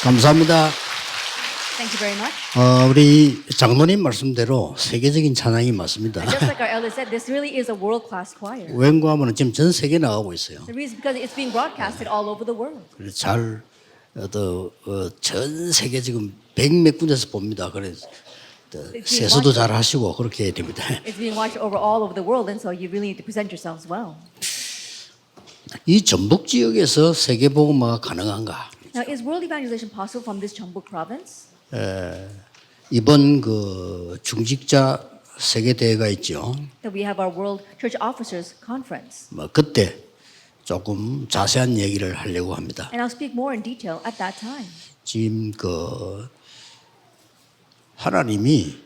감사합니다. Thank you very much. 우리 장로님 말씀대로 세계적인 찬양이 맞습니다. Just like our elder said, this really is a world-class choir. 웬고하면 지금 전 세계 나가고 있어요. The reason because it's being broadcasted all over the world. 그래서 전 세계 지금 백몇 군데서 봅니다. 그래서 세수도 잘 하시고 그렇게 해야 됩니다. It's being watched over all over the world, and so you really need to present yourselves well. 이 전북 지역에서 세계 복음화가 가능한가? Now, is world evangelization possible from this Jeonbuk province? 이번 그 중직자 세계 대회가 있죠. That we have our World Church Officers Conference, 뭐 그때 조금 자세한 얘기를 하려고 합니다. and I'll speak more in detail at that time. 지금 그 하나님이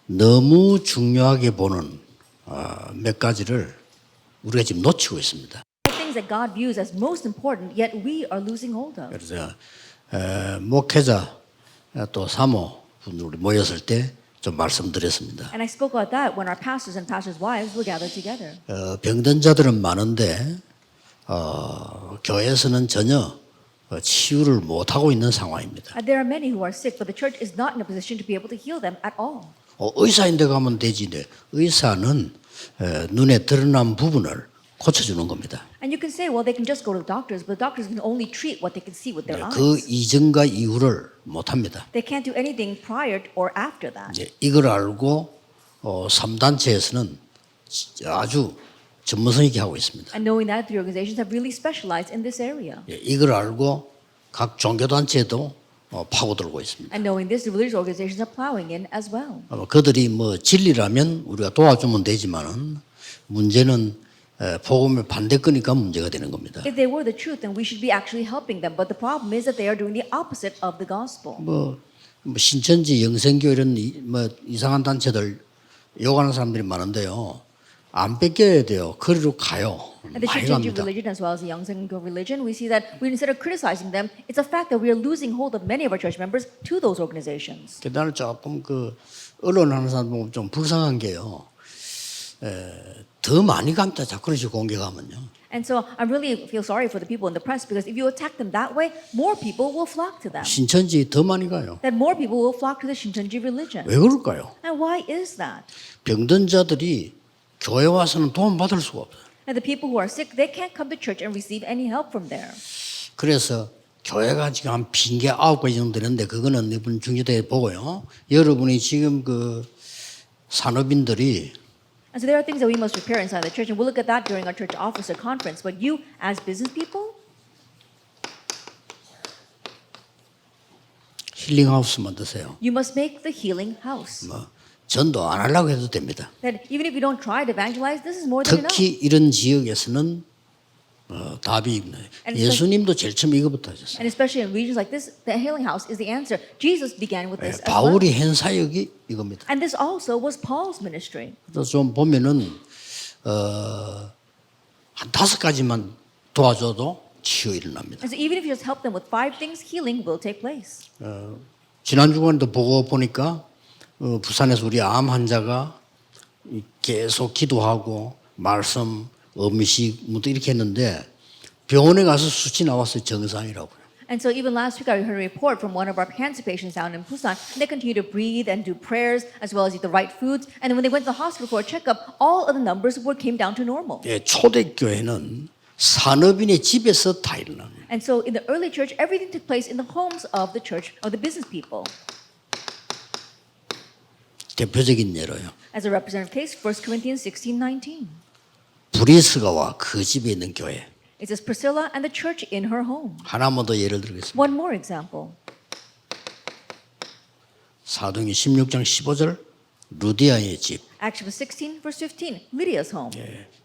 너무 중요하게 보는 몇 가지를 우리가 지금 놓치고 있습니다. Things that God views as most important, yet we are losing hold of. 그래서 목회자 또 사모 분들이 모였을 때 좀 말씀드렸습니다. And I spoke about that when our pastors and pastors' wives were gathered together. 병든 자들은 많은데 교회에서는 전혀 치유를 못 하고 있는 상황입니다. And there are many who are sick, but the church is not in a position to be able to heal them at all. 의사인데 가면 되지인데 의사는 눈에 드러난 부분을 고쳐주는 겁니다. And you can say, well, they can just go to the doctors, but the doctors can only treat what they can see with their 그 eyes. 이전과 이후를 못 합니다. They can't do anything prior or after that. 이걸 알고 3단체에서는 아주 전문성 있게 하고 있습니다. And knowing that, the organizations have really specialized in this area. 이걸 알고 각 종교단체도 파고들고 있습니다. And knowing this, the religious organizations are plowing in as well. 그들이 뭐 진리라면 우리가 도와주면 되지만은 문제는 복음의 반대거니까 문제가 되는 겁니다. If they were the truth, then we should be actually helping them. But the problem is that they are doing the opposite of the gospel. 뭐 신천지 영생교 이런 뭐 이상한 단체들 욕하는 사람들이 많은데요. 안 뺏겨야 돼요. 그리로 가요. And the 많이 Shincheonji 갑니다. religion as well as the Yongsengo religion, we see that we instead of criticizing them, it's a fact that we are losing hold of many of our church members to those organizations. 나는 조금 그 언론하는 사람 보면 좀 불쌍한 게요. 더 많이 갑니다. 자꾸 그러시 공격하면요. And so I really feel sorry for the people in the press because if you attack them that way, more people will flock to them. 신천지 더 많이 가요. That more people will flock to the Shincheonji religion. 왜 그럴까요? And why is that? 병든 자들이 교회 와서는 도움 받을 수가 없어요. And the people who are sick, they can't come to church and receive any help from there. 그래서 교회가 지금 한 빈개 9가지 정도 되는데 그거는 이번 중지대에 보고요. 여러분이 지금 그 산업인들이 And so there are things that we must repair inside the church, and we'll look at that during our church officer conference. But you, as business people, 힐링하우스 만드세요. you must make the healing house. 뭐 전도 안 하려고 해도 됩니다. That even if you don't try to evangelize, this is more than enough. 특히 이런 지역에서는 답이 있네. 예수님도 제일 처음 이거부터 하셨어요. And especially in regions like this, the healing house is the answer. Jesus began with this as well. 바울이 한 사역이 이겁니다. And this also was Paul's ministry. 그래서 좀 보면은 한 5가지만 도와줘도 치유 일어납니다. And so even if you just help them with 5 things, healing will take place. 지난 주간에도 보고 보니까 부산에서 우리 암 환자가 계속 기도하고 말씀, 음식 뭐또 이렇게 했는데 병원에 가서 수치 나왔어요. 정상이라고요. And so even last week I heard a report from one of our cancer patients down in Busan. They continue to breathe and do prayers as well as eat the right foods. And when they went to the hospital for a checkup, all of the numbers came down to normal. 초대교회는 산업인의 집에서 다 일어납니다. And so in the early church, everything took place in the homes of the church, of the business people. 대표적인 예로요. As a representative case, 1 Corinthians 16:19. 브리스가와 그 집에 있는 교회. It says Priscilla and the church in her home. 하나만 더 예를 들겠습니다. One more example. 사도행전 16장 15절 루디아의 집. Acts 16, verse 15, Lydia's home.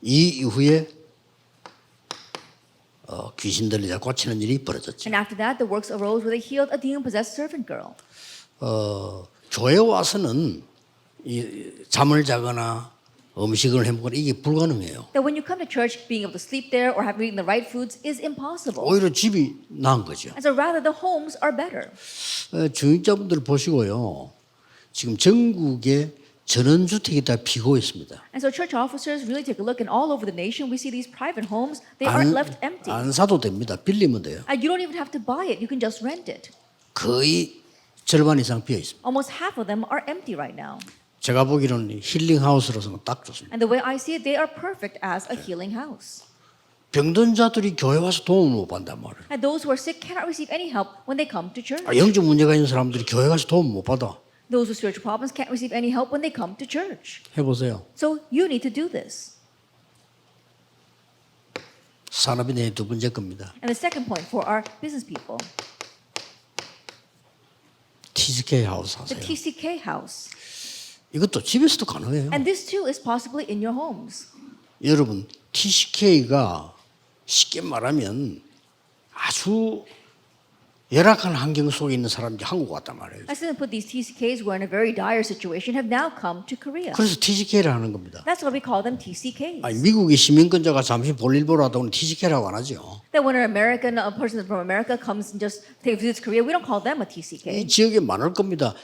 이 이후에 귀신 들리자 고치는 일이 벌어졌죠. And after that, the works arose where they healed a demon-possessed servant girl. 교회 와서는 이 잠을 자거나 음식을 해먹거나 이게 불가능해요. That when you come to church, being able to sleep there or have eaten the right foods is impossible. 오히려 집이 나은 거죠. And so rather the homes are better. 중직자분들 보시고요. 지금 전국에 전원주택이 다 비고 있습니다. And so church officers really take a look, and all over the nation we see these private homes. They aren't left empty. 안 사도 됩니다. 빌리면 돼요. And you don't even have to buy it. You can just rent it. 거의 절반 이상 비어 있습니다. Almost half of them are empty right now. 제가 보기로는 힐링 하우스로서는 딱 좋습니다. And the way I see it, they are perfect as a healing house. 병든 자들이 교회 와서 도움을 못 받단 말이에요. And those who are sick cannot receive any help when they come to church. 영적 문제가 있는 사람들이 교회 가서 도움 못 받아. Those with spiritual problems can't receive any help when they come to church. 해보세요. So you need to do this. 산업인의 두 번째 겁니다. And the second point for our business people, TCK 하우스 the 하세요. TCK house. 이것도 집에서도 가능해요. And this too is possibly in your homes. 여러분, TCK가 쉽게 말하면 아주 열악한 환경 속에 있는 사람들이 한국 왔단 말이에요. I simply put these TCKs who are in a very dire situation have now come to Korea. 그래서 TCK를 하는 겁니다. That's why we call them TCKs. 아니, 미국의 시민권자가 잠시 볼일 보러 왔다고는 TCK라고 안 하죠. That when an American, a person from America comes and just visits Korea, we don't call them a 이 TCK. 지역에 많을 겁니다.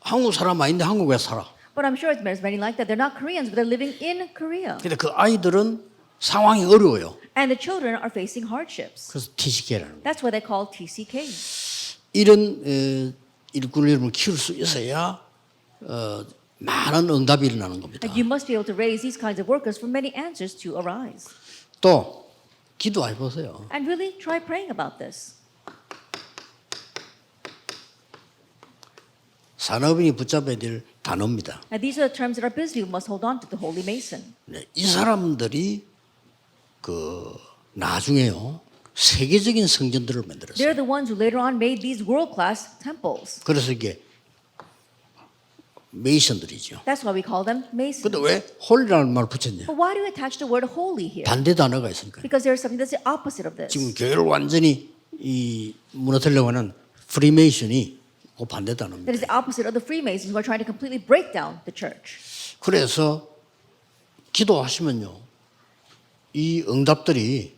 한국 사람 아닌데 한국에 살아. But I'm sure there's many like that. They're not Koreans, but they're living in Korea. 근데 그 아이들은 상황이 어려워요. And the children are facing hardships. 그래서 TCK라는 거예요. That's why they call TCKs. 이런 일꾼을 여러분 키울 수 있어야 많은 응답이 일어나는 겁니다. And you must be able to raise these kinds of workers for many answers to arise. 또 기도해 보세요. And really try praying about this. 산업인이 붙잡아야 될 단어입니다. And these are the terms that our business people must hold on to, the holy mason. 네, 이 사람들이 그 나중에요 세계적인 성전들을 만들었어요. They're the ones who later on made these world-class temples. 그래서 이게 메이션들이죠. That's why we call them masons. 근데 왜 홀이라는 말을 붙였냐? But why do you attach the word holy here? 반대 단어가 있으니까. Because there's something that's the opposite of this. 지금 교회를 완전히 이 무너뜨리려고 하는 프리메이션이 그 반대 That 단어입니다. is the opposite of the Freemasons who are trying to completely break down the church. 그래서 기도하시면요, 이 응답들이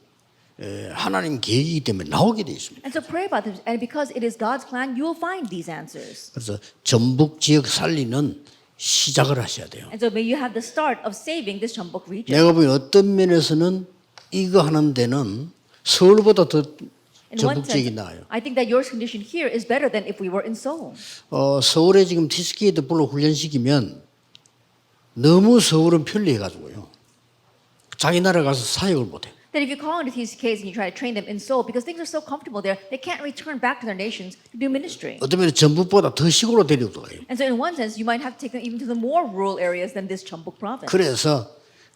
하나님 계획이기 때문에 나오게 돼 있습니다. And so pray about this. And because it is God's plan, you will find these answers. 그래서 전북 지역 살리는 시작을 하셔야 돼요. And so may you have the start of saving this Chonbuk region. 내가 보기엔 어떤 면에서는 이거 하는 데는 서울보다 더 In one 전북 지역이 sense, 나아요. I think that your condition here is better than if we were in Seoul. 서울에 지금 TSK도 불러 훈련시키면 너무 서울은 편리해가지고요. 자기 나라 가서 사역을 못해. That if you call into TCKs and you try to train them in Seoul, because things are so comfortable there, they can't return back to their nations to do ministry. 어떤 면에 전북보다 더 시골로 데려도 가요. And so in one sense, you might have to take them even to the more rural areas than this Chonbuk province. 그래서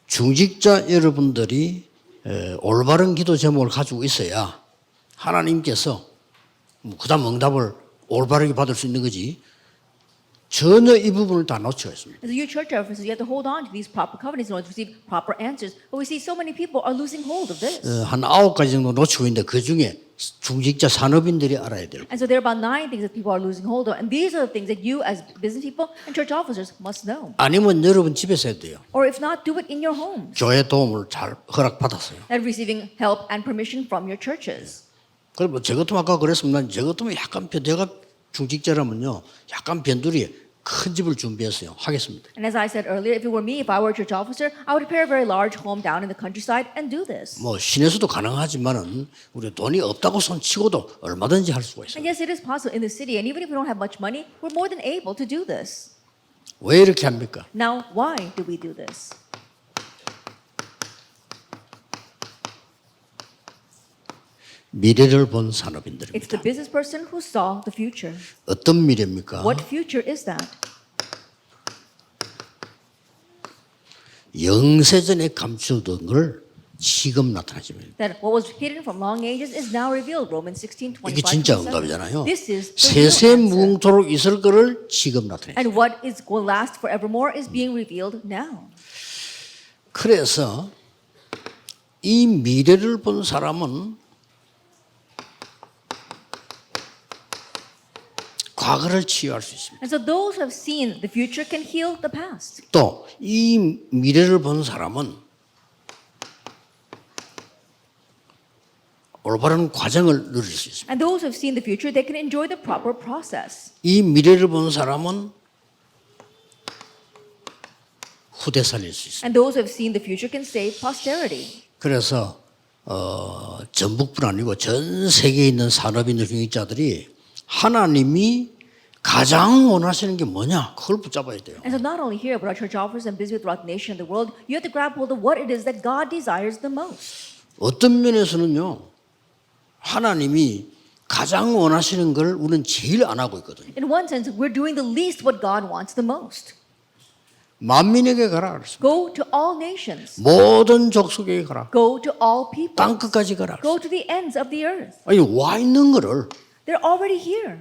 중직자 여러분들이 올바른 기도 제목을 가지고 있어야 하나님께서 그다음 응답을 올바르게 받을 수 있는 거지 전혀 이 부분을 다 놓치고 있습니다. As your church officers, you have to hold on to these proper covenants in order to receive proper answers. But we see so many people are losing hold of this. 한 9가지 정도 놓치고 있는데 그 중에 중직자 산업인들이 알아야 될 거예요. And so there are about 9 things that people are losing hold of. And these are the things that you as business people and church officers must know. 아니면 여러분 집에서 해도 돼요. Or if not, do it in your homes. 교회 도움을 잘 허락받았어요. And receiving help and permission from your churches. 그리고 저 같으면 아까 그랬습니다. 저 같으면 약간 제가 중직자라면요. 약간 변두리에 큰 집을 준비했어요. 하겠습니다. And as I said earlier, if it were me, if I were a church officer, I would prepare a very large home down in the countryside and do this. 뭐 시내에서도 가능하지만은 우리 돈이 없다고 손치고도 얼마든지 할 수가 있어요. And yes, it is possible in the city. And even if we don't have much money, we're more than able to do this. 왜 이렇게 합니까? Now, why do we do this? 미래를 본 It's the 산업인들입니다. business person who saw the future. 어떤 미래입니까? What future is that? 영세전에 감추던 걸 지금 나타나집니다. That what was hidden from long ages is now revealed. Romans 16:25. 이게 진짜 응답이잖아요. This is the real 세세 answer. 무궁토록 있을 거를 지금 나타내죠. And what is will last forevermore is being revealed now. 그래서 이 미래를 본 사람은 과거를 치유할 수 있습니다. And so those who have seen the future can heal the past. 또 이 미래를 본 사람은 올바른 과정을 누릴 수 있습니다. And those who have seen the future, they can enjoy the proper process. 이 미래를 본 사람은 후대 살릴 수 있습니다. And those who have seen the future can save posterity. 그래서 전북뿐 아니고 전 세계에 있는 산업인 중직자들이 하나님이 가장 원하시는 게 뭐냐? 그걸 붙잡아야 돼요. And so not only here, but our church offers and busy throughout the nation and the world, you have to grab hold of what it is that God desires the most. 어떤 면에서는요, 하나님이 가장 원하시는 걸 우리는 제일 안 하고 있거든요. In one sense, we're doing the least what God wants the most. 만민에게 가라 그랬습니다. Go to all nations. 모든 족속에게 가라. Go to all people. 땅 끝까지 가라. Go to the ends of the earth. 아니 와 있는 거를 They're already here.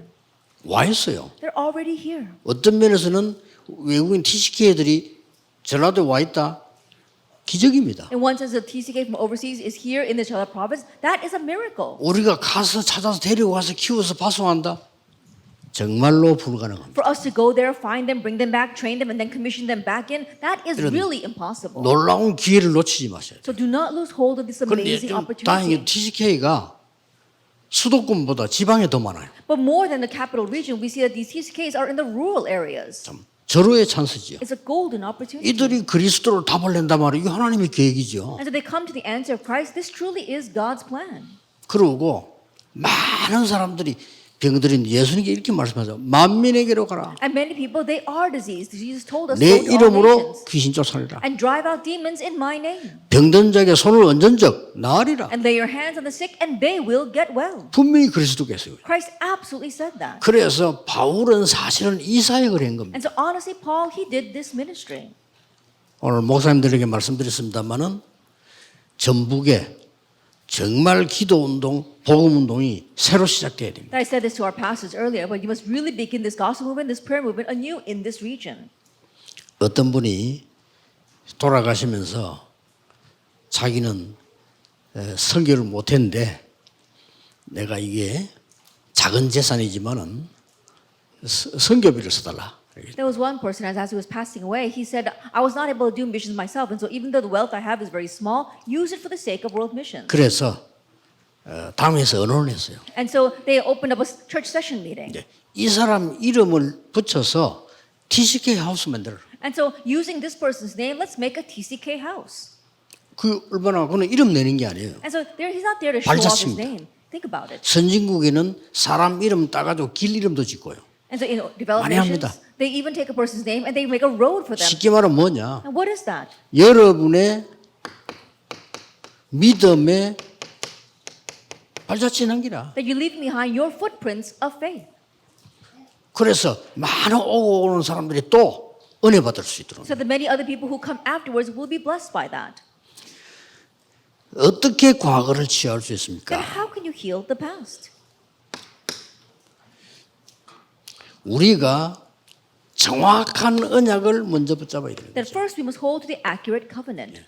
와 있어요. They're already here. 어떤 면에서는 외국인 TCK 애들이 전라도에 와 있다. 기적입니다. In one sense, the TCK from overseas is here in the Jeolla province. That is a miracle. 우리가 가서 찾아서 데리고 와서 키워서 파송한다. 정말로 불가능합니다. For us to go there, find them, bring them back, train them, and then commission them back in, that is really impossible. 놀라운 기회를 놓치지 마셔야 돼요. So do not lose hold of this 그런데 amazing 좀 다행히 opportunity. TCK가 수도권보다 지방에 더 많아요. But more than the capital region, we see that these TCKs are in the rural areas. 참 절호의 찬스지요. It's a golden opportunity. 이들이 그리스도를 답을 낸단 말이에요. 이거 하나님의 계획이죠. And so they come to the answer of Christ. This truly is God's plan. 그러고 많은 사람들이 병들인 예수님께 이렇게 말씀하죠. 만민에게로 가라. And many people, they are diseased. Jesus told us, 내 go to all 이름으로 nations 귀신 쫓아내라. and drive out demons in my name. 병든 자에게 손을 얹은 적 나으리라. And lay your hands on the sick and they will get well. 분명히 그리스도께서요. Christ absolutely said that. 그래서 바울은 사실은 이 사역을 한 겁니다. And so honestly, Paul, he did this ministry. 오늘 목사님들에게 말씀드렸습니다마는 전북에 정말 기도운동, 복음운동이 새로 시작돼야 됩니다. I said this to our pastors earlier, but you must really begin this gospel movement, this prayer movement anew in this region. 어떤 분이 돌아가시면서 자기는 설교를 못했는데 내가 이게 작은 재산이지만은 선교비를 써달라. There was one person, as he was passing away, he said, I was not able to do missions myself, and so even though the wealth I have is very small, use it for the sake of world missions. 그래서 당에서 언론을 했어요. And so they opened up a church session meeting. 이 사람 이름을 붙여서 TCK 하우스 만들어. And so using this person's name, let's make a TCK house. 그 얼마나 그는 이름 내는 게 아니에요. And so there, he's not there to show off his 발자취입니다. name. Think about it. 선진국에는 사람 이름 따가지고 길 이름도 짓고요. And so in developed 많이 nations, 합니다. they even take a person's name and they make a road for them. 쉽게 말하면 뭐냐? And what is that? 여러분의 믿음의 발자취 남기라. That you're leaving behind your footprints of faith. 그래서 많은 오고 오는 사람들이 또 은혜 받을 수 있도록. So that many other people who come afterwards will be blessed by that. 어떻게 과거를 치유할 수 Then 있습니까? how can you heal the past? 우리가 정확한 언약을 먼저 붙잡아야 되는 That 거죠. first we must hold to the accurate covenant.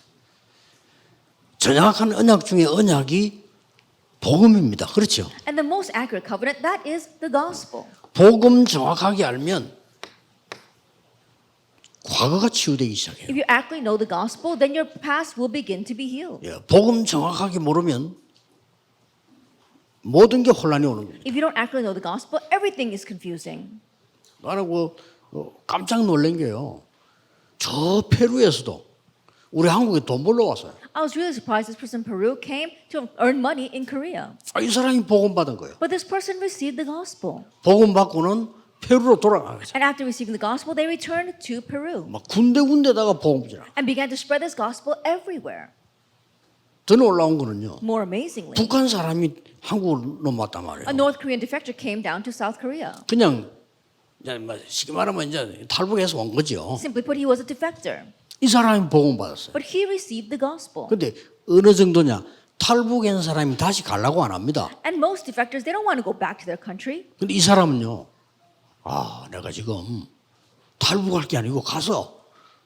정확한 언약 중에 언약이 복음입니다. 그렇죠? And the most accurate covenant, that is the gospel. 복음 정확하게 알면 과거가 치유되기 시작해요. If you accurately know the gospel, then your past will begin to be healed. 예, 복음 정확하게 모르면 모든 게 혼란이 오는 겁니다. If you don't accurately know the gospel, everything is confusing. 나는 깜짝 놀란 게요. 저 페루에서도 우리 한국에 돈 벌러 왔어요. I was really surprised this person in Peru came to earn money in Korea. 이 사람이 복음 받은 거예요. But this person received the gospel. 복음 받고는 페루로 돌아가서 And after receiving the gospel, they returned to Peru 막 군데군데다가 복음 전하. and began to spread this gospel everywhere. 더 놀라운 거는요. More amazingly, 북한 사람이 한국으로 넘어왔단 말이에요. a North Korean defector came down to South Korea. 그냥 이제 뭐 쉽게 말하면 이제 탈북해서 온 거죠. Simply put, he was a defector. 이 사람이 복음 받았어요. But he received the gospel. 근데 어느 정도냐? 탈북한 사람이 다시 가려고 안 합니다. And most defectors, they don't want to go back to their country. 근데 이 사람은요. 내가 지금 탈북할 게 아니고 가서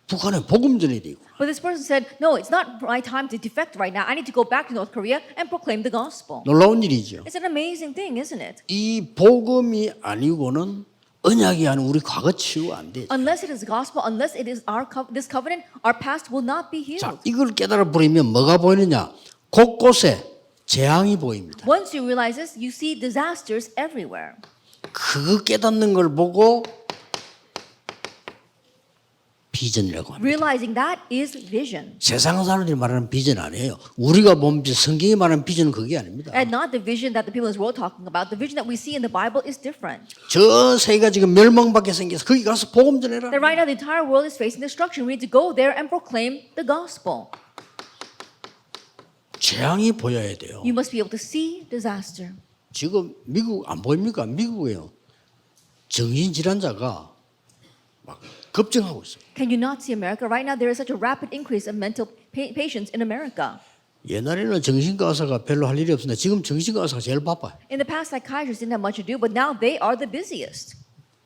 북한에 복음 전해야 되고. But this person said, no, it's not my time to defect right now. I need to go back to North Korea and proclaim the gospel. 놀라운 일이죠. It's an amazing thing, isn't it? 이 복음이 아니고는 언약이 아닌 우리 과거 치유 안 돼. Unless it is the gospel, unless it is this covenant, our past will not be 자, healed. 이걸 깨달아 버리면 뭐가 보이느냐? 곳곳에 재앙이 보입니다. Once you realize this, you see disasters everywhere. 그 깨닫는 걸 보고 비전이라고 합니다. Realizing that is vision. 세상 사람들이 말하는 비전 아니에요. 우리가 본 비전, 성경이 말하는 비전은 그게 아닙니다. And not the vision that the people in this world are talking about. The vision that we see in the Bible is different. 저 세계가 지금 멸망밖에 생겨서 거기 가서 복음 전해라. That right now the entire world is facing destruction. We need to go there and proclaim the gospel. 재앙이 보여야 돼요. You must be able to see disaster. 지금 미국 안 보입니까? 미국에요. 정신질환자가 막 급증하고 있어요. Can you not see America? Right now there is such a rapid increase of mental patients in America. 옛날에는 정신과 의사가 별로 할 일이 없었는데 지금 정신과 의사가 제일 바빠요. In the past, psychiatrists didn't have much to do, but now they are the busiest.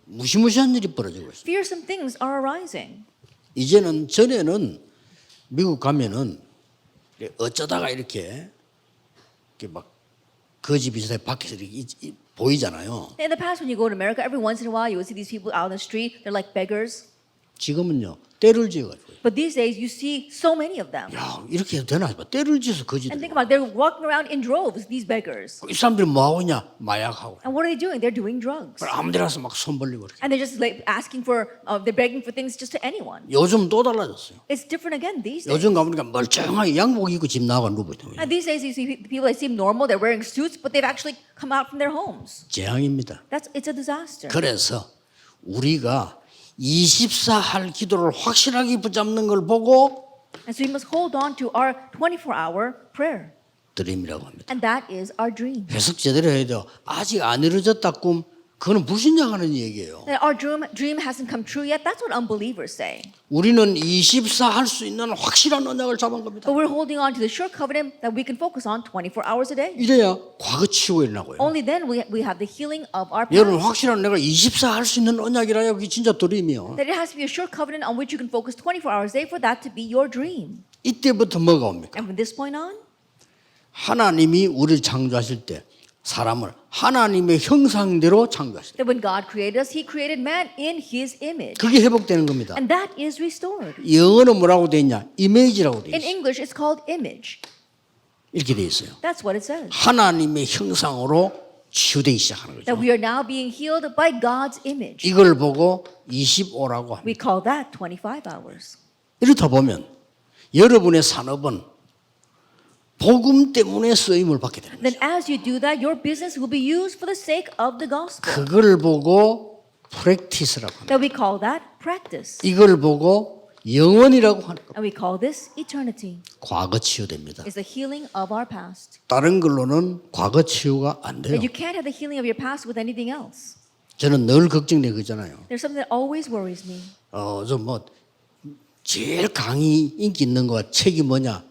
무시무시한 일이 벌어지고 있어요. Fearsome things are arising. 이제는 전에는 미국 가면은 어쩌다가 이렇게 막 거지 비슷하게 밖에서 이렇게 보이잖아요. In the past, when you go to America, every once in a while you will see these people out on the street. They're like beggars. 지금은요 때를 지어가지고 But these days, you see so many of them. 야 이렇게 해도 되나 싶어. 때를 지어서 거지들. And think about it, they're walking around in droves, these beggars. 이 사람들이 뭐 하고 있냐? 마약하고. And what are they doing? They're doing drugs. 아무데나 가서 막 손 벌리고 그래. And they're just like asking for, they're begging for things just to anyone. 요즘 또 달라졌어요. It's different again these days. 요즘 가보니까 멀쩡하게 양복 입고 집 나가 누워 있어요. And these days, you see people that seem normal, they're wearing suits, but they've actually come out from their homes. 재앙입니다. It's a disaster. 그래서 우리가 24할 기도를 확실하게 붙잡는 걸 보고 And so we must hold on to our 24-hour prayer. 드림이라고 합니다. And that is our dream. 해석 제대로 해야 돼요. 아직 안 이루어졌다 꿈 그거는 불신자하는 얘기예요. That our dream hasn't come true yet. That's what unbelievers say. 우리는 24 할 수 있는 확실한 언약을 잡은 겁니다. But we're holding on to the sure covenant that we can focus on 24 hours a day. 이래야 과거 치유가 일어나고요. Only then we have the healing of our 여러분 past. 확실한 내가 24 할 수 있는 언약이라요. 그게 진짜 드림이요. That it has to be a sure covenant on which you can focus 24 hours a day for that to be your dream. 이때부터 뭐가 옵니까? And from this point on, 하나님이 우리를 창조하실 때 사람을 하나님의 형상대로 창조하셨다. that when God created us, He created man in His image. 그게 회복되는 겁니다. And that is restored. 영어는 뭐라고 돼 있냐? 이미지라고 돼 In 있어요. English, it's called image. 이렇게 돼 있어요. That's what it says. 하나님의 형상으로 치유되기 시작하는 거죠. That we are now being healed by God's image. 이걸 보고 25라고 합니다. We call that 25 hours. 이렇다 보면 여러분의 산업은 복음 때문에 쓰임을 받게 되는 Then 거죠. as you do that, your business will be used for the sake of the gospel. 그걸 보고 프랙티스라고 합니다. That we call that practice. 이걸 보고 영원이라고 하는 겁니다. And we call this eternity. 과거 치유됩니다. It's the healing of our past. 다른 걸로는 과거 치유가 안 돼요. That you can't have the healing of your past with anything else. 저는 늘 걱정되고 있잖아요. There's something that always worries me. 제일 강의 인기 있는 거 책이 뭐냐?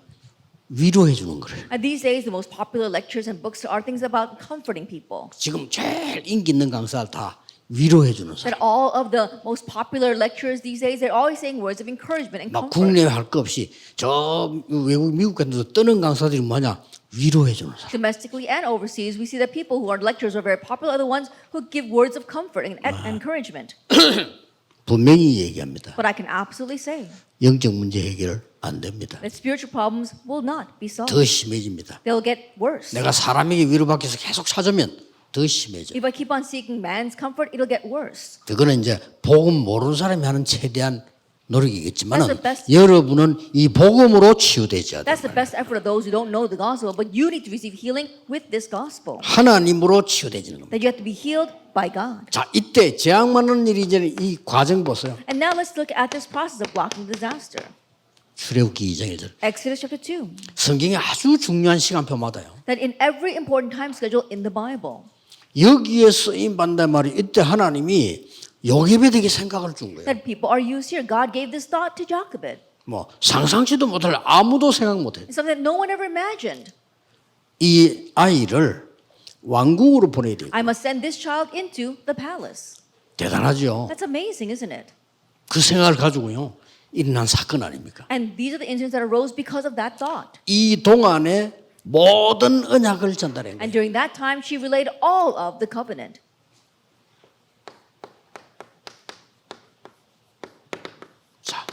위로해 주는 거래요. And these days, the most popular lectures and books are things about comforting people. 지금 제일 인기 있는 강사를 다 위로해 주는 사람. That all of the most popular lecturers these days, they're always saying words of encouragement and 막 comfort. 국내 할 거 없이 저 외국 미국 같은 데서 뜨는 강사들이 뭐냐? 위로해 주는 사람. Domestically and overseas, we see that people who are lecturers are very popular are the ones who give words of comfort and encouragement. 분명히 얘기합니다. But I can absolutely say 영적 문제 해결 안 됩니다. that spiritual problems will not be solved. 더 심해집니다. They'll get worse. 내가 사람에게 위로받기 위해서 계속 찾으면 더 심해져. If I keep on seeking man's comfort, it'll get worse. 그거는 이제 복음 모르는 사람이 하는 최대한 노력이겠지만 That's the best. 여러분은 이 복음으로 치유되지 That's the 않아요. best effort of those who don't know the gospel, but you need to receive healing with this gospel. 하나님으로 치유되지는 겁니다. That you have to be healed by God. 자, 이때 재앙 맞는 일이 이제 이 과정 보세요. And now let's look at this process of blocking disaster. 출애굽기 2장 1절. Exodus chapter 2. 성경에 아주 중요한 시간표마다요. That in every important time schedule in the Bible, 여기에 쓰임 받는 말이 이때 하나님이 요게벳에게 생각을 준 거예요. that people are used here. God gave this thought to Jochebed. 뭐 상상치도 못할 아무도 생각 못해. It's something that no one ever imagined. 이 아이를 왕궁으로 보내야 돼요. I must send this child into the palace. 대단하죠. That's amazing, isn't it? 그 생각을 가지고요 일어난 사건 아닙니까? And these are the incidents that arose because of that thought. 이 동안에 모든 언약을 전달한 거예요. And during that time, she relayed all of the covenant. 자,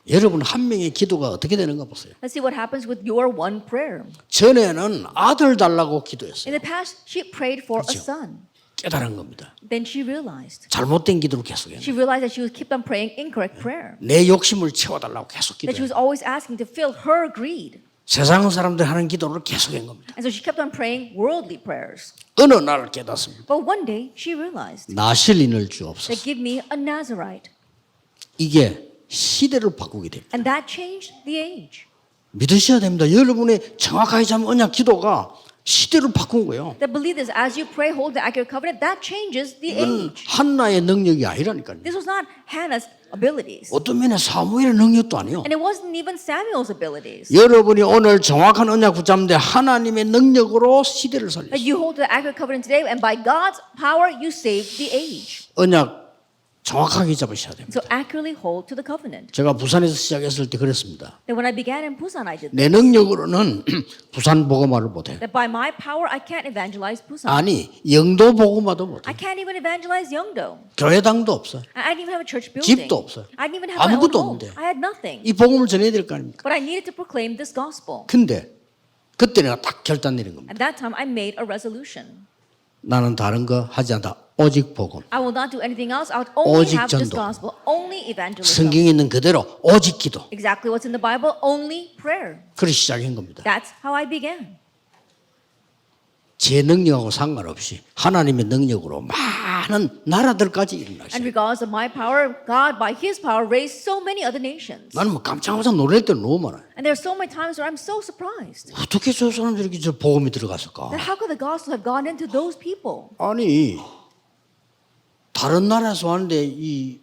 여러분 한 명의 기도가 어떻게 되는가 보세요. Let's see what happens with your one prayer. 전에는 아들 달라고 In 기도했어요. the past, she prayed for a 그렇죠. son. 깨달은 겁니다. Then she realized. 잘못된 기도를 계속해요. She realized that she was kept on praying incorrect prayer. 내 욕심을 채워달라고 계속 That she 기도해요. was always asking to fill her greed. 세상 사람들 하는 기도를 계속한 겁니다. And so she kept on praying worldly prayers. 어느 날 깨닫습니다. But one day she realized 나실인을 that 주옵소서. give me a Nazarite. 이게 시대를 바꾸게 됩니다. And that changed the age. 믿으셔야 됩니다. 여러분의 정확하게 잡은 언약 기도가 시대를 바꾼 거예요. That believe this as you pray, hold the accurate covenant, that changes the 이건 age. 한나의 능력이 아니라니까요. This was not Hannah's abilities. 어떤 면에 사무엘의 능력도 아니에요. And it wasn't even Samuel's abilities. 여러분이 오늘 정확한 언약 붙잡는데 하나님의 능력으로 시대를 That 살렸어요. you hold the accurate covenant today, and by God's power, you save the age. 언약 정확하게 잡으셔야 됩니다. So accurately hold to the covenant. 제가 부산에서 시작했을 때 그랬습니다. That when I began in Busan, I did 내 능력으로는 부산 복음화를 못해요. that. By my power, I can't evangelize Busan. 아니 영도 복음화도 못해요. I can't even evangelize Yeongdo. 교회당도 없어요. I didn't even have a church building. 집도 없어요. I didn't even have my own 아무것도 home. 없는데. I had nothing. 이 복음을 전해야 될 거 아닙니까? But I needed to proclaim this gospel. 근데 그때 내가 딱 결단 내린 겁니다. At that time, I made a resolution. 나는 다른 거 하지 않다. 오직 복음. I will not do anything else. I would only 오직 have this 전도. gospel, only evangelism. 성경에 있는 그대로 오직 기도. Exactly what's in the Bible, only prayer. 그렇게 시작한 겁니다. That's how I began. 제 능력하고 상관없이 하나님의 능력으로 많은 나라들까지 And 일어나셨어요. regardless of my power, God, by His power, raised so many other nations. 나는 뭐 깜짝깜짝 놀랄 때는 너무 많아요. And there are so many times where I'm so surprised 어떻게 저 사람들이 이렇게 저 복음이 들어갔을까? that how could the gospel have gone into those people? 아니 다른 나라에서 왔는데 이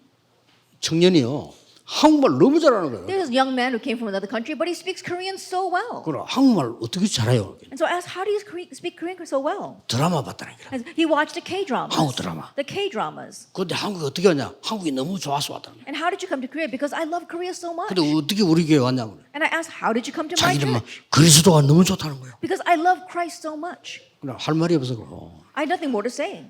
청년이요 한국말 너무 잘하는 거예요. There's a young man who came from another country, but he speaks Korean so well. 그럼 한국말 어떻게 잘해요? And so I asked, how do you speak Korean so well? 드라마 봤다는 거야. And he watched the K-dramas. 한국 드라마. The K-dramas. 근데 한국에 어떻게 왔냐? 한국이 너무 좋아서 왔다는 거야. And how did you come to Korea? Because I love Korea so much. 근데 어떻게 우리 교회 왔냐고. And I asked, how did you come to my 자기는 막 church? 그리스도가 너무 좋다는 거예요. Because I love Christ so much. 그럼 할 말이 없어서 그럼. I had nothing more to say.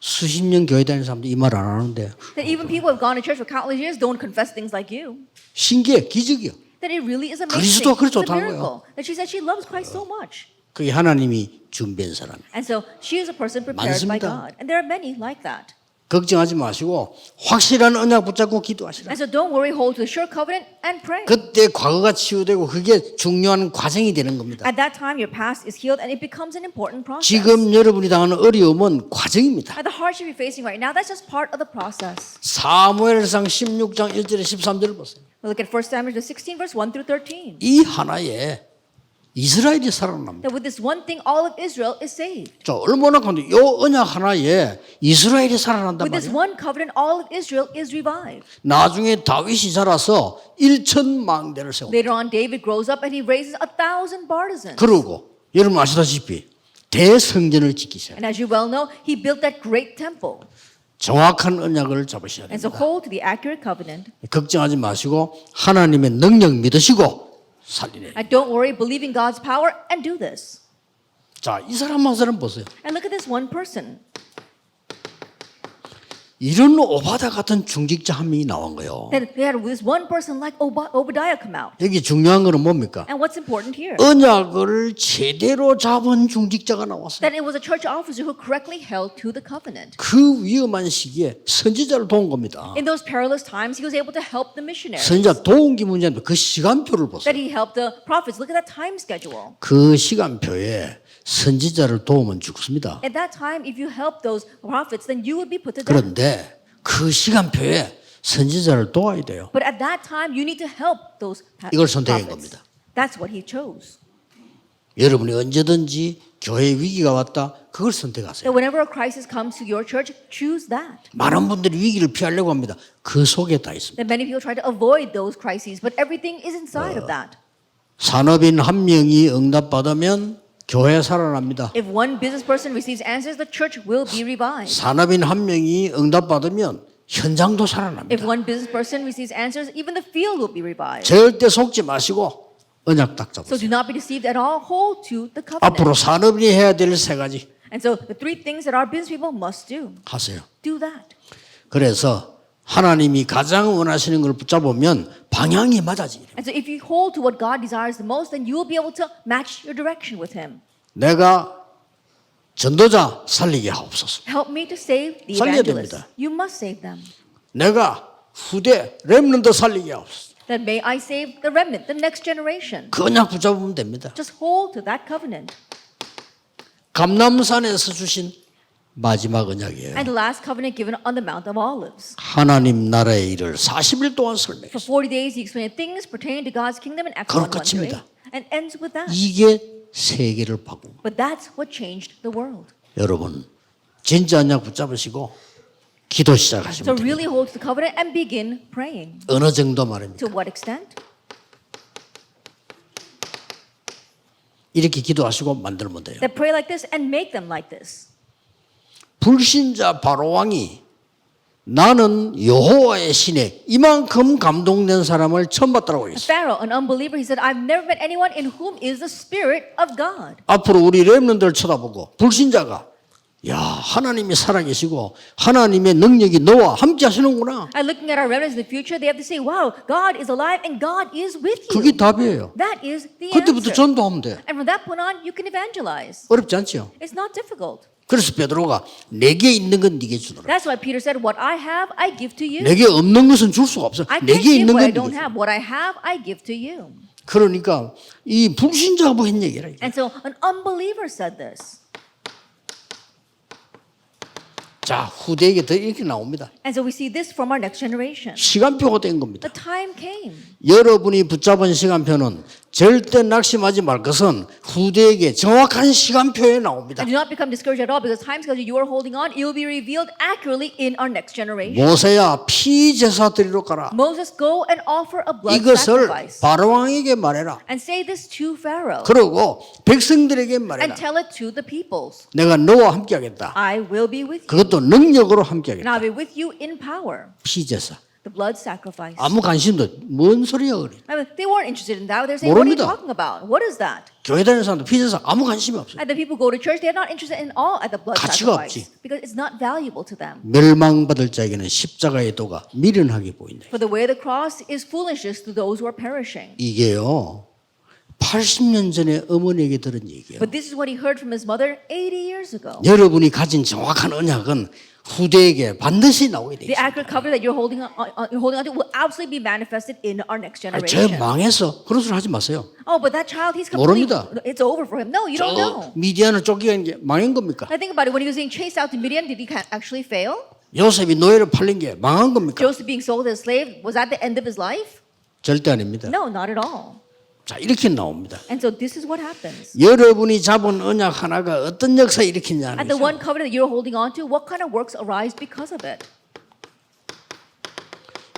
수십 년 교회 다니는 사람들 이 말 안 하는데 That even people who have gone to church for countless years don't confess things like you. 신기해, 기적이요. That it really is amazing. 그리스도가 그리 It's a 좋다는 miracle. That she said she loves Christ so much. 그게 하나님이 준비한 사람. And so she is a person prepared by 많습니다. God. And there are many like that. 걱정하지 마시고 확실한 언약 붙잡고 기도하시라. And so don't worry, hold to the sure covenant and pray. 그때 과거가 치유되고 그게 중요한 과정이 되는 겁니다. At that time, your past is healed and it becomes an important process. 지금 여러분이 당하는 어려움은 과정입니다. And the hardship you're facing right now, that's just part of the process. 사무엘상 16장 1절에 13절을 보세요. We'll look at 1 Samuel 16, verse 1 through 13. 이 하나에 이스라엘이 살아납니다. That with this one thing, all of Israel is saved. 자, 얼마나 간데 이 언약 하나에 이스라엘이 살아난단 With this 말이에요. one covenant, all of Israel is revived. 나중에 다윗이 자라서 1,000망대를 세웁니다. Later on, David grows up and he raises 1,000 partisans. 그러고 여러분 아시다시피 대성전을 지키셔야 돼요. And as you well know, he built that great temple. 정확한 언약을 잡으셔야 And so 됩니다. hold to the accurate covenant. 걱정하지 마시고 하나님의 능력 믿으시고 살리래. And don't worry, believe in God's power and do this. 자, 이 사람 한 사람 보세요. And look at this one person. 이런 오바다 같은 중직자 한 명이 나온 거예요. Then we had this one person like Obadiah come out. 여기 중요한 거는 뭡니까? And what's important here? 언약을 제대로 잡은 중직자가 나왔어요. That it was a church officer who correctly held to the covenant. 그 위험한 시기에 선지자를 도운 겁니다. In those perilous times, he was able to help the missionaries. 선지자 도운 게 문제인데 그 시간표를 보세요. That he helped the prophets. Look at that time schedule. 그 시간표에 선지자를 도우면 죽습니다. At that time, if you help those prophets, then you would be put to death. 그런데 그 시간표에 선지자를 도와야 돼요. But at that time, you need to help those 이걸 선택한 prophets. 겁니다. That's what he chose. 여러분이 언제든지 교회 위기가 왔다 그걸 선택하세요. That whenever a crisis comes to your church, choose that. 많은 분들이 위기를 피하려고 합니다. 그 속에 다 있습니다. That many people try to avoid those crises, but everything is inside of that. 산업인 한 명이 응답받으면 교회 살아납니다. If one business person receives answers, the church will be revived. 산업인 한 명이 응답받으면 현장도 If 살아납니다. one business person receives answers, even the field will be revived. 절대 속지 마시고 언약 딱 So 잡으세요. do not be deceived at all. Hold to the covenant. 앞으로 산업인이 해야 될 세 가지 And so the three things that our business people must do, 하세요. do that. 그래서 하나님이 가장 원하시는 걸 붙잡으면 방향이 맞아지게 돼요. And so if you hold to what God desires the most, then you will be able to match your direction with Him. 내가 전도자 살리게 하옵소서. Help me to save the 살려야 evangelists. 됩니다. You must save them. 내가 후대 렘넌트 살리게 하옵소서. That may I save the remnant, the next generation. 그 언약 붙잡으면 됩니다. Just hold to that covenant. 감람산에서 주신 마지막 언약이에요. And the last covenant given on the Mount of Olives. 하나님 나라의 일을 40일 동안 For 설명했어요. 40 days he explained things pertaining to God's kingdom in Acts 그럼 1, 1 to 8. 끝입니다. And ends with that. 이게 세계를 바꾼. But that's what changed the world. 여러분 진짜 언약 붙잡으시고 기도 So 시작하시면 됩니다. really hold to the covenant and begin praying. 어느 정도 말입니까? To what extent? 이렇게 기도하시고 만들면 돼요. That pray like this and make them like this. 불신자 바로 왕이 나는 여호와의 신에 이만큼 감동된 사람을 처음 봤다고 했어요. Pharaoh, an unbeliever, he said, I've never met anyone in whom is the Spirit of God. 앞으로 우리 렘넌트를 쳐다보고 불신자가 야 하나님이 살아계시고 하나님의 능력이 너와 함께 하시는구나. And looking at our remnants in the future, they have to say, wow, God is alive and God is with you. 그게 답이에요. That is the 그때부터 answer. 전도하면 돼. And from that point on, you can evangelize. 어렵지 않죠? It's not difficult. 그래서 베드로가 내게 있는 건 네게 주더라. That's why Peter said, what I have, I give to you. 내게 없는 것은 줄 수가 없어. I can't 내게 give 있는 what I 건 don't 네게 줘. have. What I have, I give to you. 그러니까 이 불신자하고 한 얘기라. 이게. And so an unbeliever said this. 자 후대에게 더 이렇게 나옵니다. And so we see this from our next generation. 시간표가 된 겁니다. The time came. 여러분이 붙잡은 시간표는 절대 낙심하지 말 것은 후대에게 정확한 시간표에 나옵니다. And do not become discouraged at all because time schedule you are holding on, it will be revealed accurately in our next generation. 모세야 피 제사 드리러 가라. Moses, go and offer a blood 이것을 sacrifice. 바로왕에게 말해라. And say this to Pharaoh. 그러고 백성들에게 And 말해라. tell it to the peoples. 내가 너와 함께하겠다. I will be with you. 그것도 능력으로 And 함께하겠다. I'll be with you in power. 피 제사. The blood sacrifice. 아무 관심도 뭔 소리야 그래. I mean, they weren't interested in that. They're saying, what are you 모릅니다. talking about? What is that? 교회 다니는 사람도 피 제사 아무 관심이 없어요. And the people go to church, they're not interested in all at the blood 가치가 sacrifice. 없지. Because it's not valuable to them. 멸망받을 자에게는 십자가의 도가 미련하게 보인다. For the way of the cross is foolishness to those who are perishing. 이게요. 80년 전에 어머니에게 들은 얘기예요. But this is what he heard from his mother 80 years ago. 여러분이 가진 정확한 언약은 후대에게 반드시 나오게 돼 The 있어요. accurate covenant that you're holding on to will absolutely be manifested in our next 저 generation. 망해서 그런 소리 하지 마세요. Oh, but that child, he's completely, 모릅니다. it's over for him. No, you don't know. 미디안을 쫓기는 게 망한 겁니까? I think about it. When he was being chased out to Midian, did he actually fail? 요셉이 노예를 팔린 게 망한 겁니까? Joseph being sold as a slave, was that the end of his life? 절대 아닙니다. No, not at all. 자, 이렇게 나옵니다. And so this is what happens. 여러분이 잡은 언약 하나가 어떤 역사 일으키냐는 And the 거죠. one covenant that you're holding on to, what kind of works arise because of it?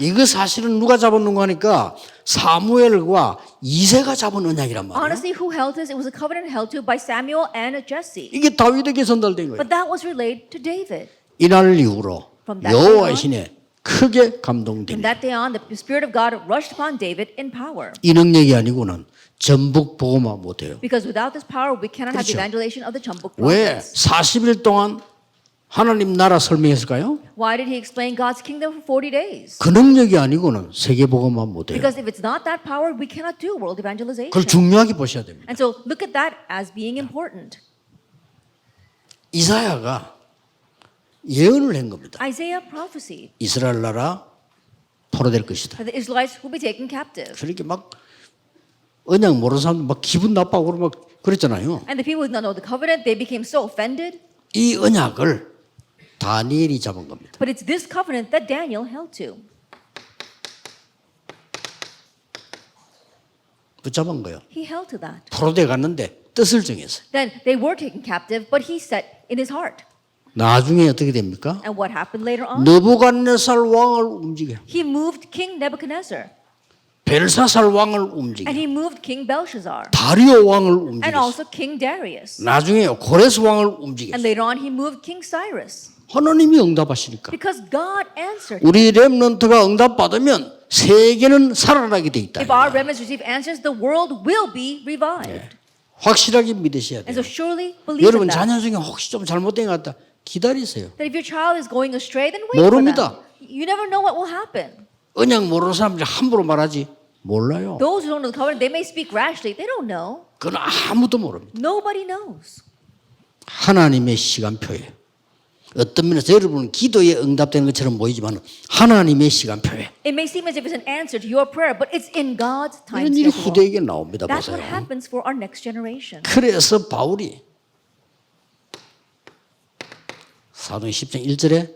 이거 사실은 누가 잡았는가 하니까 사무엘과 이새가 잡은 언약이란 말이에요. Honestly, who held this? It was a covenant held to by Samuel and Jesse. 이게 다윗에게 전달된 거예요. But that was relayed to David. 이날 이후로 From that 여호와의 day on, 신에 크게 From 감동됩니다. that day on, the Spirit of God rushed upon David in power. 이 능력이 아니고는 전북 보고만 못해요. Because without this power, we cannot have the 그렇죠. evangelization of the Chambuk 왜 prophets. 40일 동안 하나님 나라 설명했을까요? Why did he explain God's kingdom for 40 days? 그 능력이 아니고는 세계 보고만 못해요. Because if it's not that power, we cannot do world evangelization. 그걸 중요하게 보셔야 됩니다. And so look at that as being important. 이사야가 예언을 한 겁니다. Isaiah prophesied 이스라엘 나라 포로될 것이다. that the Israelites will be taken captive. 그렇게 막 언약 모르는 사람들 막 기분 나빠하고 막 그랬잖아요. And the people who did not know the covenant, they became so offended. 이 언약을 다니엘이 잡은 겁니다. But it's this covenant that Daniel held to. 붙잡은 거예요. He held to that. 포로돼 갔는데 뜻을 정했어요. Then they were taken captive, but he set in his heart. 나중에 어떻게 됩니까? And what happened later on? 느부갓네살 왕을 움직여. He moved King Nebuchadnezzar. 벨사살 왕을 움직여. And he moved King Belshazzar. 다리오 왕을 And 움직여. also King Darius. 나중에 고레스 왕을 움직여. And later on, he moved King Cyrus. 하나님이 응답하시니까. Because God answered. 우리 렘넌트가 응답받으면 세계는 살아나게 돼 있다. If our remnants receive answers, the world will be revived. 확실하게 믿으셔야 And 돼요. so surely believe in 여러분 that. 자녀 중에 혹시 좀 잘못된 것 같다. 기다리세요. That if your child is going astray, then wait for 모릅니다. them. You never know what will happen. 언약 모르는 사람들이 함부로 말하지 몰라요. Those who don't know the covenant, they may speak rashly. They don't know. 그건 아무도 모릅니다. Nobody knows. 하나님의 시간표예요. 어떤 면에서 여러분은 기도에 응답되는 것처럼 보이지만 하나님의 시간표예요. It may seem as if it's an answer to your prayer, but it's in God's time 이런 일이 schedule. 후대에게 나옵니다. That's 보세요. what happens for our next generation. 그래서 바울이 사도행 10장 1절에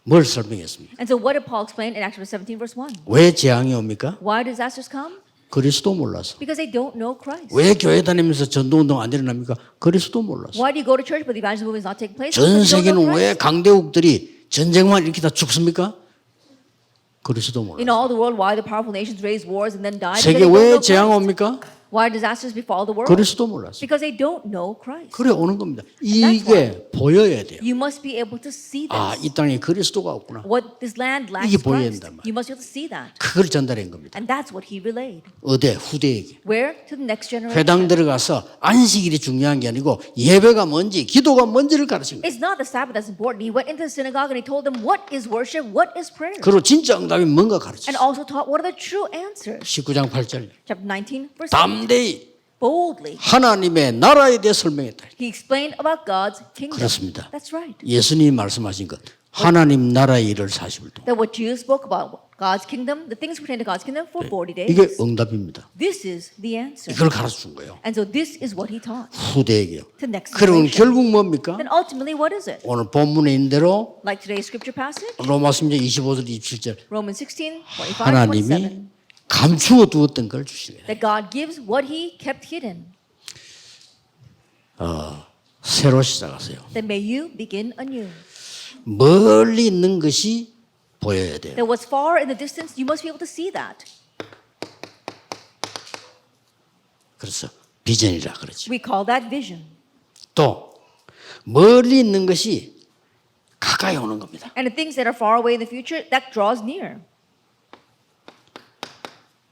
뭘 설명했습니까? And so what did Paul explain in Acts 17 verse 1? 왜 재앙이 옵니까? Why disasters come? 그리스도 몰라서. Because they don't know Christ. 왜 교회 다니면서 전도운동 안 일어납니까? 그리스도 몰라서. Why do you go to church but the evangelism movement is not taking place? 전 Because you don't know 세계는 왜 Christ. 강대국들이 전쟁만 일으키다 죽습니까? 그리스도 In 몰라서. all the world, why the powerful nations raise wars and then die? Because 세계 they don't 왜 know 재앙 Christ. 옵니까? Why disasters befall the world? 그리스도 몰라서. Because they don't know Christ. 그래 오는 겁니다. that's 이게 보여야 돼요. You must be able to see 아, this. 이 땅에 그리스도가 없구나. What this land lacks 이게 보여야 Christ. 된단 말이에요. You must be able to see that. 그걸 전달한 겁니다. And that's what he relayed. 어디 후대에게. Where? To the next generation. 회당 들어가서 안식일이 중요한 게 아니고 예배가 뭔지 기도가 뭔지를 가르친 거예요. It's not the Sabbath that's important. He went into the synagogue and he told them what is worship, what is prayer. 그리고 진짜 응답이 뭔가 가르쳤어요. And also taught what are the true answers. 19장 8절. Chapter 19, verse 8. 담대히 Boldly, 하나님의 나라에 대해 설명했다. he explained about God's kingdom. 그렇습니다. That's right. 예수님이 말씀하신 것. 하나님 나라의 일을 40일 동안. That what Jesus spoke about God's kingdom, the things pertaining to God's kingdom for 40 days. 이게 응답입니다. This is the answer. 이걸 가르쳐 준 거예요. And so this is what he taught 후대에게요. to next 그러면 generation. 결국 뭡니까? Then ultimately, what is it? 오늘 본문에 있는 대로 Like today's scripture passage, 로마서 25절 27절 Romans 16, 25, 하나님이 27. 감추어 두었던 걸 주시게 돼요. That God gives what he kept hidden. 새로 시작하세요. Then may you begin anew. 멀리 있는 것이 보여야 돼요. That what's far in the distance, you must be able to see that. 그래서 비전이라 그러죠. We call that vision. 또 멀리 있는 것이 가까이 오는 겁니다. And the things that are far away in the future, that draws near.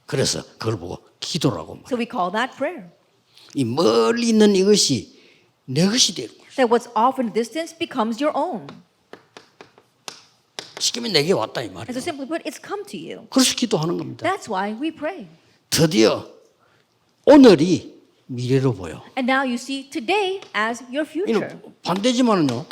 그래서 그걸 보고 기도라고 말해요. So we call that prayer. 이 멀리 있는 이것이 내 것이 되는 거예요. That what's off in the distance becomes your own. 쉽게 내게 왔다 이 And 말이에요. so simply put, it's come to you. 그래서 기도하는 겁니다. That's why we pray. 드디어 오늘이 미래로 보여. And now you see today as your future. 이는 반대지만은요.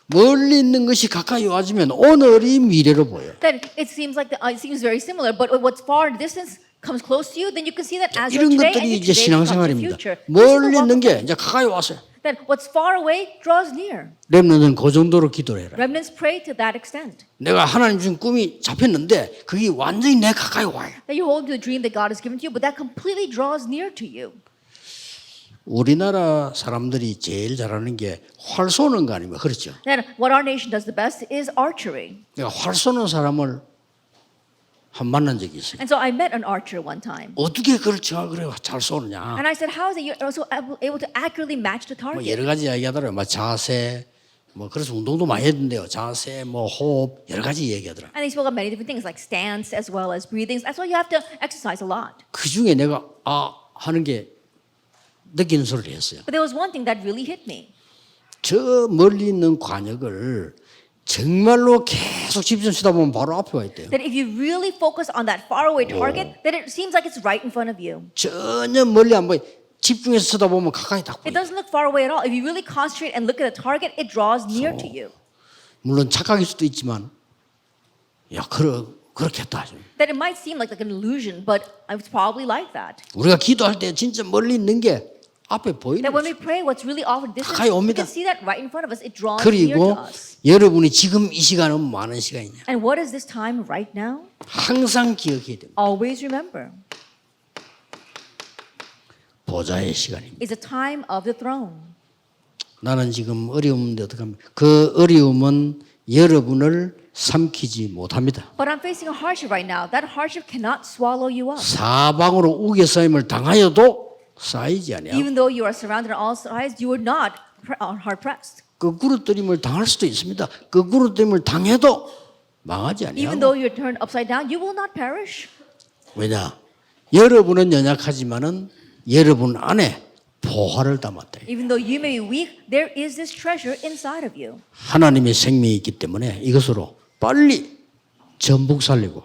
멀리 있는 것이 가까이 와지면 오늘이 미래로 보여. Then it seems like it seems very similar, but what's far in the distance comes close to you, then you can see that as your 이런 today and 것들이 your 이제 today becomes your 신앙생활입니다. future. This is the 멀리 walk 있는 of 게 faith. 이제 가까이 왔어요. Then what's far away draws near. 렘넌트는 그 정도로 기도를 해라. Remnants pray to that extent. 내가 하나님 준 꿈이 잡혔는데 그게 완전히 내 가까이 와요. That you hold to the dream that God has given to you, but that completely draws near to you. 우리나라 사람들이 제일 잘하는 게 활 쏘는 거 아닙니까? 그렇죠? Then what our nation does the best is archery. 내가 활 쏘는 사람을 한 만난 적이 있어요. And so I met an archer one time. 어떻게 그걸 정확하게 잘 쏘느냐? And I said, how is it you're also able to accurately match the 뭐 target? 여러 가지 이야기하더라고요. 뭐 자세, 뭐 그래서 운동도 많이 했는데요. 자세, 뭐 호흡 여러 가지 얘기하더라. And they spoke of many different things like stance as well as breathings. That's why you have to exercise a lot. 그 중에 내가 하는 게 느끼는 소리를 했어요. But there was one thing that really hit me. 저 멀리 있는 관역을 정말로 계속 집중 쳐다보면 바로 앞에 와 있대요. That if you really focus on that faraway target, that it seems like it's right in front of you. 전혀 멀리 안 보여. 집중해서 쳐다보면 가까이 딱 It 보여. doesn't look far away at all. If you really concentrate and look at the target, it draws near to you. 물론 착각일 수도 있지만, 야 그렇겠다. That it might seem like an illusion, but it's probably like that. 우리가 기도할 때 진짜 멀리 있는 게 앞에 보이는 That when we 거죠. pray, what's really off in distance, 가까이 we 옵니다. can see that right in front of us. It draws near 그리고 to us. 여러분이 지금 이 시간은 많은 시간이냐? And what is this time right now? 항상 기억해야 됩니다. Always remember, 보좌의 시간입니다. it's a time of the throne. 나는 지금 어려운데 어떻게 합니까? 그 어려움은 여러분을 삼키지 못합니다. But I'm facing a hardship right now. That hardship cannot swallow you up. 사방으로 우겨싸임을 당하여도 쌓이지 아니하고 Even though you are surrounded on all sides, you are not hard pressed. 거꾸로 뜨림을 당할 수도 있습니다. 거꾸로 뜨림을 당해도 망하지 Even 아니하고 though you're turned upside down, you will not perish. 왜냐? 여러분은 연약하지만은 여러분 안에 보화를 담았다. Even though you may be weak, there is this treasure inside of you. 하나님의 생명이 있기 때문에 이것으로 빨리 전북 살리고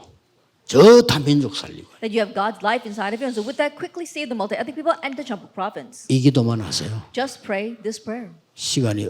저 다민족 살리고 That you have God's life inside of you. And so with that, quickly save the multi-ethnic people and the Champak province. 이 기도만 하세요. Just pray this prayer. 시간이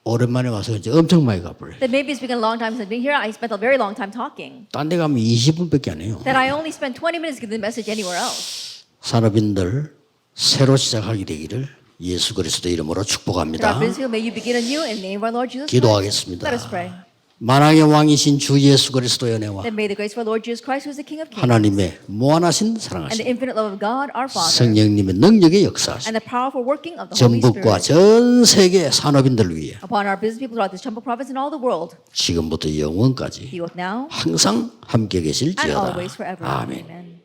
오랜만에 와서 이제 엄청 많이 가버려요. That maybe it's been a long time since I've been here. I spent a very long time talking. 딴 데 가면 20분밖에 안 해요. That I only spent 20 minutes giving the message anywhere else. 산업인들 새로 시작하게 되기를 예수 그리스도 이름으로 That 축복합니다. our Brisbane, may you begin anew in the name of our Lord Jesus Christ. 기도하겠습니다. Let us pray. 만왕의 왕이신 주 예수 그리스도의 은혜와 That may the grace of our Lord Jesus Christ, who is the King of Kings, 하나님의 무한하신 and the 사랑하신 infinite love of God, our Father, 성령님의 능력의 역사하신 and the powerful working of the Holy 전북과 Spirit 전 세계 산업인들 위해 upon our business people throughout the Champak province and all the world, 지금부터 영원까지 be with now 항상 함께 and 계실지어다. always forever. 아멘. Amen.